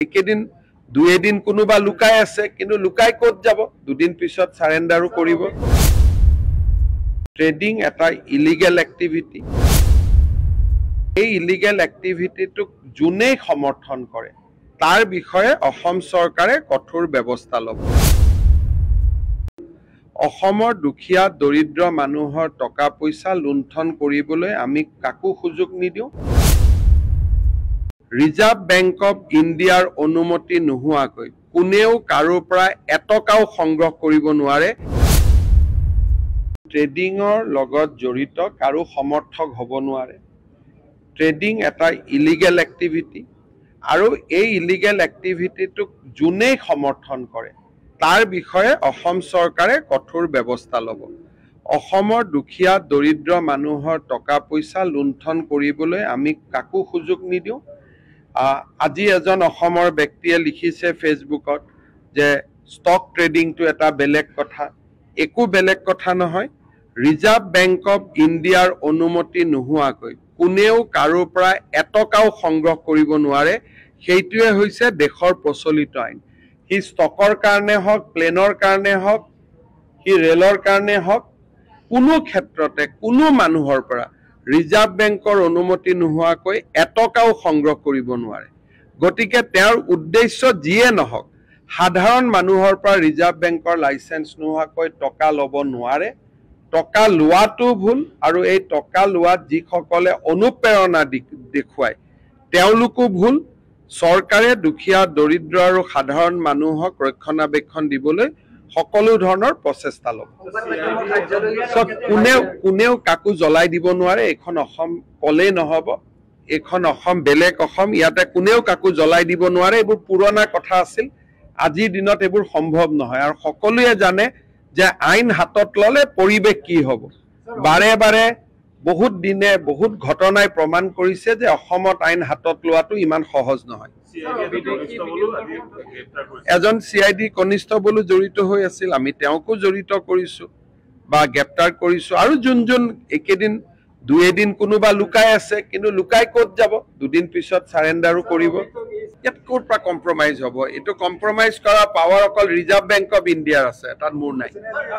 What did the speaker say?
একেদিন দুই এদিন কোনোবা লুকাই আছে কিন্তু লুকাই ক'ত যাব দুদিন পিছত সারেন্ডারও কৰিব ট্ৰেডিং এটা ইলিগেল অ্যাক্টিভিটি এই ইলিগেল অ্যাক্টিভিটিটোক জুনে সমৰ্থন কৰে তাৰ বিষয়ে অসম চৰকাৰে কঠোৰ ব্যৱস্থা ল'ব অসমৰ দুখীয়া দৰিদ্ৰ মানুহৰ টকা পইচা লুণ্ঠন কৰিবলৈ আমি কাকো সুযোগ নিদিও ৰিজাৰ্ভ বেংক অফ ইণ্ডিয়াৰ অনুমতি নোহোৱাকৈ কোনেও কাৰো পৰা এটকাও সংগ্ৰহ কৰিব নোৱাৰে ট্ৰেডিংৰ লগত জড়িত কাৰো সমৰ্থক হ'ব নোৱাৰে ট্ৰেডিং এটা ইলিগেল অ্যাক্টিভিটি আৰু এই ইলিগেল অ্যাক্টিভিটিটোক জুনে সমৰ্থন কৰে তাৰ বিষয়ে অসম চৰকাৰে কঠোৰ ব্যৱস্থা ল'ব অসমৰ দুখীয়া দৰিদ্ৰ মানুহৰ টকা পইচা লুণ্ঠন কৰিবলৈ আমি কাকো সুযোগ নিদিও আজি এজন অসমৰ ব্যক্তিয়ে লিখিছে ফেসবুকত যে স্টক ট্ৰেডিং তো এটা বেলেগ কথা একো বেলেগ কথা নহয় ৰিজাৰ্ভ বেংক অফ ইণ্ডিয়াৰ অনুমতি নোহোৱাকৈ কোনেও কাৰো পৰা এটকাও সংগ্ৰহ কৰিব নোৱাৰে সেইটোৱে হৈছে দেশৰ প্ৰচলিত আইন হি ষ্টকৰ কাৰণে হক প্লেনৰ কাৰণে হক হি ৰেলৰ কাৰণে হক কোনো ক্ষেত্ৰতে কোনো মানুহৰ পৰা ৰিজাৰ্ভ বেংকৰ অনুমতি নোহোৱাকৈ এটকাও সংগ্ৰহ কৰিব নোৱাৰে গতিকে তেওঁৰ উদ্দেশ্য যিয়ে নহক সাধাৰণ মানুহৰ পৰা ৰিজাৰ্ভ বেংকৰ লাইসেন্স নোহোৱাকৈ টকা ল'ব নোৱাৰে টকা লোৱাটো ভুল আৰু এই টকা লোৱাত যিসকলে অনুপ্ৰেৰণা দেখুৱায় তেওঁলোকো ভুল চৰকাৰে দুখীয়া দৰিদ্ৰ আৰু সাধাৰণ মানুহক ৰক্ষণাবেক্ষণ দিবলৈ সকলো ধৰণৰ প্ৰচেষ্টা ল'ব কোনেও কাকো জ্বলাই দিব নোৱাৰে এখন অসম কলেই নহব এখন অসম বেলেগ অসম ইয়াতে কোনেও কাকো জ্বলাই দিব নোৱাৰে এইবোৰ পুৰণা কথা আছিল আজিৰ দিনত এইবোৰ সম্ভৱ নহয় আৰু সকলোৱে জানে যে আইন হাতত ললে পৰিবেশ কি হ'ব বাৰে বাৰে বহুত দিনে বহুত ঘটনাই প্ৰমাণ কৰিছে যে অসমত আইন হাতত লোৱাটো ইমান সহজ নহয় এজন সিআইডি কনিষ্ঠবলো জড়িত হৈ আছিল আমি তেওঁকো জড়িত কৰিছো বা গ্ৰেপ্তাৰ কৰিছো আৰু যোন একেদিন দুই এদিন কোনোবা লুকাই আছে কিন্তু লুকাই ক'ত যাব দুদিন পিছত সারেন্ডারও কৰিব ইয়াত ক'ৰ পৰা কম্প্ৰমাইজ হ'ব এটো কম্প্ৰমাইজ কৰা পাৱাৰ অকল ৰিজাৰ্ভ বেংক অফ ইণ্ডিয়াৰ আছে তাত মোৰ নাই